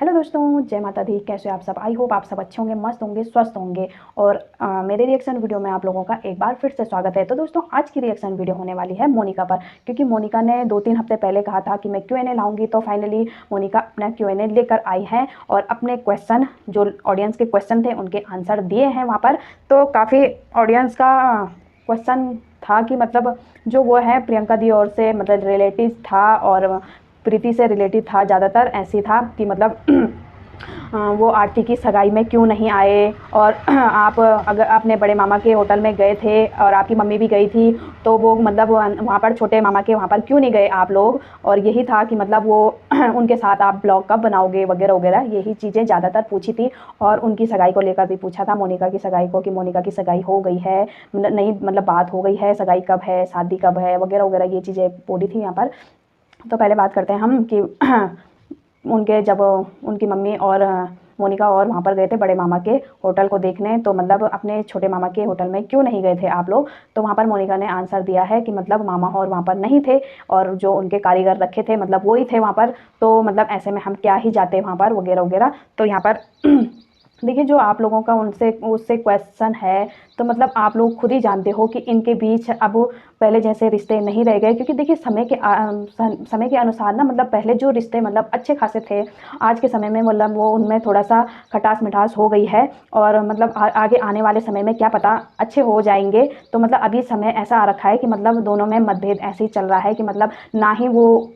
Hello दोस्तों, जय माता दी। कैसे हो आप सब? आई होप आप सब अच्छे होंगे, मस्त होंगे, स्वस्थ होंगे। और मेरे रिएक्शन वीडियो में आप लोगों का एक बार फिर से स्वागत है। तो दोस्तों, आज की रिएक्शन वीडियो होने वाली है मोनिका पर, क्योंकि मोनिका ने 2-3 हफ्ते पहले कहा था कि मैं Q&A लाऊंगी। तो फाइनली मोनिका अपना Q&A लेकर आई हैं और अपने क्वेश्चन, जो ऑडियंस के क्वेश्चन थे, उनके आंसर दिए हैं वहाँ पर। तो काफ़ी ऑडियंस का क्वेश्चन था कि मतलब जो वो है प्रियंका दी और से मतलब रिलेटिव था और प्रीति से रिलेटेड था। ज़्यादातर ऐसी था कि मतलब वो आरती की सगाई में क्यों नहीं आए, और आप अगर अपने बड़े मामा के होटल में गए थे और आपकी मम्मी भी गई थी, तो वो मतलब वहाँ पर छोटे मामा के वहाँ पर क्यों नहीं गए आप लोग। और यही था कि मतलब वो उनके साथ आप ब्लॉग कब बनाओगे वगैरह वगैरह, यही चीज़ें ज़्यादातर पूछी थी। और उनकी सगाई को लेकर भी पूछा था, मोनिका की सगाई को, कि मोनिका की सगाई हो गई है, मतलब नहीं, मतलब बात हो गई है, सगाई कब है, शादी कब है वगैरह वगैरह, ये चीज़ें बोली थी यहाँ पर। तो पहले बात करते हैं हम कि उनके जब उनकी मम्मी और मोनिका और वहाँ पर गए थे बड़े मामा के होटल को देखने, तो मतलब अपने छोटे मामा के होटल में क्यों नहीं गए थे आप लोग। तो वहाँ पर मोनिका ने आंसर दिया है कि मतलब मामा और वहाँ पर नहीं थे, और जो उनके कारीगर रखे थे मतलब वो ही थे वहाँ पर। तो मतलब ऐसे में हम क्या ही जाते वहाँ पर वगैरह वगैरह। तो यहाँ पर देखिए, जो आप लोगों का उनसे उससे क्वेश्चन है, तो मतलब आप लोग खुद ही जानते हो कि इनके बीच अब पहले जैसे रिश्ते नहीं रह गए। क्योंकि देखिए, समय के अनुसार ना, मतलब पहले जो रिश्ते मतलब अच्छे खासे थे, आज के समय में मतलब वो उनमें थोड़ा सा खटास मिठास हो गई है। और मतलब आगे आने वाले समय में क्या पता अच्छे हो जाएंगे। तो मतलब अभी समय ऐसा आ रखा है कि मतलब दोनों में मतभेद ऐसे ही चल रहा है कि मतलब ना ही वो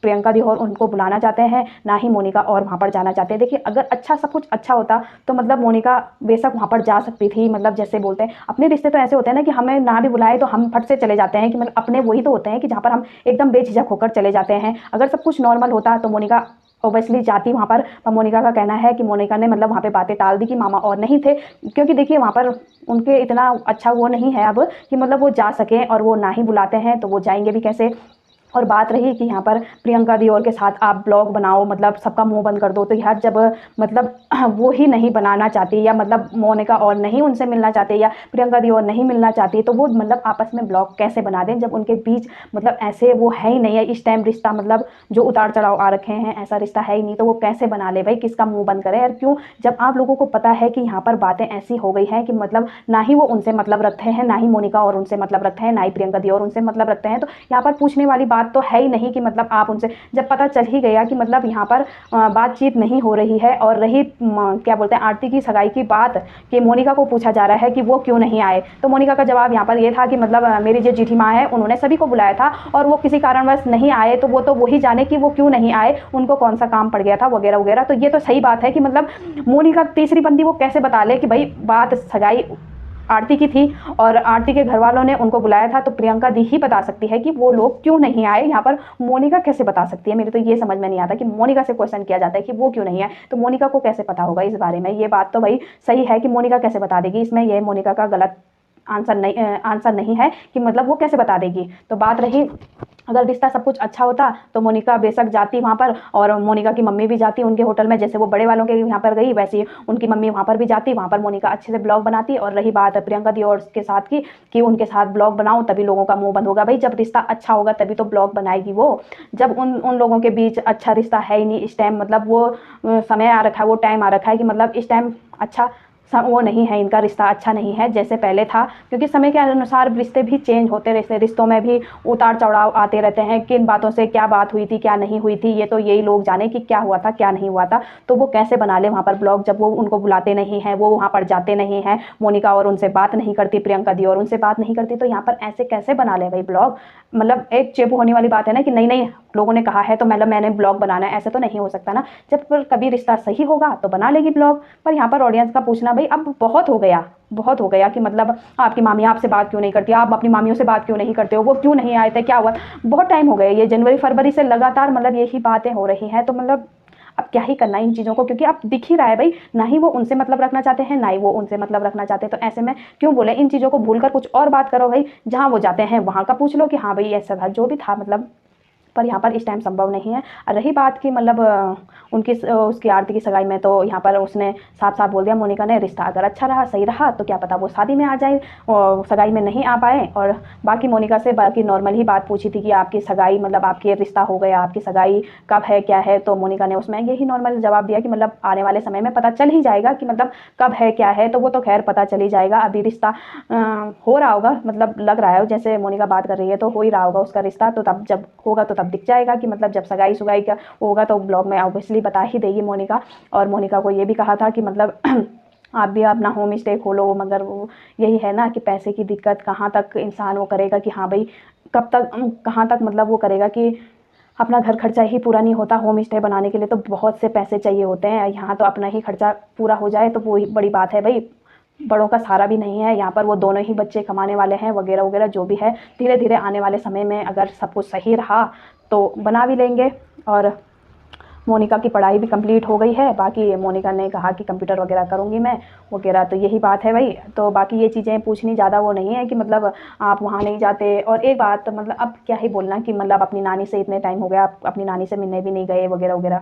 प्रियंका दी और उनको बुलाना चाहते हैं, ना ही मोनिका और वहाँ पर जाना चाहते हैं। देखिए, अगर अच्छा सब कुछ अच्छा होता तो मतलब मोनिका बेशक वहाँ पर जा सकती थी। मतलब जैसे बोलते हैं, अपने रिश्ते तो ऐसे होते हैं ना कि हमें ना भी बुलाए तो हम फट से चले जाते हैं, कि मतलब अपने वही तो होते हैं कि जहाँ पर हम एकदम बेझिझक होकर चले जाते हैं। अगर सब कुछ नॉर्मल होता तो मोनिका ऑब्वियसली जाती वहाँ पर मोनिका का कहना है कि मोनिका ने मतलब वहाँ पे बातें टाल दी कि मामा और नहीं थे, क्योंकि देखिए वहाँ पर उनके इतना अच्छा वो नहीं है अब कि मतलब वो जा सकें, और वो ना ही बुलाते हैं तो वो जाएंगे भी कैसे। और बात रही कि यहाँ पर प्रियंका दी और के साथ आप ब्लॉग बनाओ, मतलब सबका मुंह बंद कर दो, तो यार जब मतलब वो ही नहीं बनाना चाहती, या मतलब मोनिका और नहीं उनसे मिलना चाहते, या प्रियंका दी और नहीं मिलना चाहती, तो वो मतलब आपस में ब्लॉग कैसे बना दें जब उनके बीच मतलब ऐसे वो है ही नहीं है इस टाइम रिश्ता। मतलब जो उतार चढ़ाव आ रखे हैं ऐसा रिश्ता है ही नहीं, तो वो कैसे बना ले भाई, किसका मुंह बंद करे यार, क्यों। जब आप लोगों को पता है कि यहाँ पर बातें ऐसी हो गई हैं कि मतलब ना ही वो उनसे मतलब रखते हैं, ना ही मोनिका और उनसे मतलब रखते हैं, ना ही प्रियंका दी और उनसे मतलब रखते हैं, तो यहाँ पर पूछने वाली बात तो है ही नहीं कि मतलब आप उनसे, जब पता चल ही गया कि मतलब यहाँ पर बातचीत नहीं हो रही है। और रही क्या बोलते हैं आरती की सगाई की बात, कि मोनिका को पूछा जा रहा है कि वो क्यों नहीं आए, तो मोनिका का जवाब यहाँ पर ये था कि मतलब मेरी जो जीठी माँ है उन्होंने सभी को बुलाया था और वो किसी कारणवश नहीं आए, तो वो तो वही जाने कि वो क्यों नहीं आए, उनको कौन सा काम पड़ गया था वगैरह वगैरह। तो ये तो सही बात है कि मतलब मोनिका तीसरी बंदी वो कैसे बता ले कि भाई बात सगाई आरती की थी और आरती के घर वालों ने उनको बुलाया था, तो प्रियंका दी ही बता सकती है कि वो लोग क्यों नहीं आए। यहाँ पर मोनिका कैसे बता सकती है, मेरे तो ये समझ में नहीं आता कि मोनिका से क्वेश्चन किया जाता है कि वो क्यों नहीं आए, तो मोनिका को कैसे पता होगा इस बारे में। ये बात तो भाई सही है कि मोनिका कैसे बता देगी, इसमें ये मोनिका का गलत आंसर नहीं है कि मतलब वो कैसे बता देगी। तो बात रही, अगर रिश्ता सब कुछ अच्छा होता तो मोनिका बेशक जाती वहाँ पर, और मोनिका की मम्मी भी जाती उनके होटल में, जैसे वो बड़े वालों के यहाँ पर गई वैसे ही उनकी मम्मी वहाँ पर भी जाती, वहाँ पर मोनिका अच्छे से ब्लॉग बनाती। और रही बात प्रियंका दी और के साथ की, कि उनके साथ ब्लॉग बनाओ तभी लोगों का मुंह बंद होगा। भाई जब रिश्ता अच्छा होगा तभी तो ब्लॉग बनाएगी वो। जब उन उन लोगों के बीच अच्छा रिश्ता है ही नहीं इस टाइम, मतलब वो समय आ रखा है, वो टाइम आ रखा है कि मतलब इस टाइम अच्छा वो नहीं है, इनका रिश्ता अच्छा नहीं है जैसे पहले था। क्योंकि समय के अनुसार रिश्ते भी चेंज होते रहते, रिश्तों में भी उतार चढ़ाव आते रहते हैं। किन बातों से क्या बात हुई थी क्या नहीं हुई थी, ये तो यही लोग जाने कि क्या हुआ था क्या नहीं हुआ था। तो वो कैसे बना ले वहाँ पर ब्लॉग जब वो उनको बुलाते नहीं हैं, वो वहाँ पर जाते नहीं हैं, मोनिका और उनसे बात नहीं करती, प्रियंका दी और उनसे बात नहीं करती, तो यहाँ पर ऐसे कैसे बना ले भाई ब्लॉग। मतलब एक चेपू होने वाली बात है ना कि नहीं नहीं लोगों ने कहा है तो मतलब मैंने ब्लॉग बनाना है, ऐसा तो नहीं हो सकता ना। जब कभी रिश्ता सही होगा तो बना लेगी ब्लॉग। पर यहाँ पर ऑडियंस का पूछना भाई अब बहुत हो गया, बहुत हो गया कि मतलब आपकी मामी आपसे बात क्यों नहीं करती, आप अपनी मामियों से बात क्यों नहीं करते हो, वो क्यों नहीं आए थे, क्या हुआ। बहुत टाइम हो गया, ये जनवरी फरवरी से लगातार मतलब यही बातें हो रही हैं। तो मतलब अब क्या ही करना इन चीज़ों को, क्योंकि अब दिख ही रहा है भाई, ना ही वो उनसे मतलब रखना चाहते हैं ना ही वो उनसे मतलब रखना चाहते, तो ऐसे में क्यों बोले इन चीज़ों को भूलकर कुछ और बात करो भाई। जहाँ वो जाते हैं वहाँ का पूछ लो कि हाँ भाई ऐसा था जो भी था, मतलब पर यहाँ पर इस टाइम संभव नहीं है। रही बात की मतलब उसकी आरती की सगाई में, तो यहाँ पर उसने साफ साफ बोल दिया मोनिका ने, रिश्ता अगर अच्छा रहा सही रहा तो क्या पता वो शादी में आ जाए और सगाई में नहीं आ पाए। और बाकी मोनिका से बाकी नॉर्मल ही बात पूछी थी कि आपकी सगाई मतलब आपके रिश्ता हो गया, आपकी सगाई कब है क्या है, तो मोनिका ने उसमें यही नॉर्मल जवाब दिया कि मतलब आने वाले समय में पता चल ही जाएगा कि मतलब कब है क्या है, तो वो तो खैर पता चल ही जाएगा। अभी रिश्ता हो रहा होगा, मतलब लग रहा है जैसे मोनिका बात कर रही है तो हो ही रहा होगा उसका रिश्ता, तो तब जब होगा तो तब दिख जाएगा कि मतलब जब सगाई सुगाई का होगा तो ब्लॉग में ऑब्वियसली बता ही देगी मोनिका। और मोनिका को ये भी कहा था कि मतलब आप भी अपना होम स्टे खोलो, मगर वो यही है ना कि पैसे की दिक्कत, कहाँ तक इंसान वो करेगा कि हाँ भाई कब तक कहाँ तक मतलब वो करेगा कि अपना घर खर्चा ही पूरा नहीं होता, होम स्टे बनाने के लिए तो बहुत से पैसे चाहिए होते हैं। यहाँ तो अपना ही खर्चा पूरा हो जाए तो वो ही बड़ी बात है भाई, बड़ों का सहारा भी नहीं है। यहाँ पर वो दोनों ही बच्चे कमाने वाले हैं वगैरह वगैरह जो भी है। धीरे धीरे आने वाले समय में अगर सब कुछ सही रहा तो बना भी लेंगे। और मोनिका की पढ़ाई भी कंप्लीट हो गई है, बाकी मोनिका ने कहा कि कंप्यूटर वगैरह करूँगी मैं वगैरह, तो यही बात है भाई। तो बाकी ये चीज़ें पूछनी ज़्यादा वो नहीं है कि मतलब आप वहाँ नहीं जाते। और एक बात मतलब अब क्या ही बोलना कि मतलब अपनी नानी से इतने टाइम हो गया, आप अपनी नानी से मिलने भी नहीं गए वगैरह वगैरह।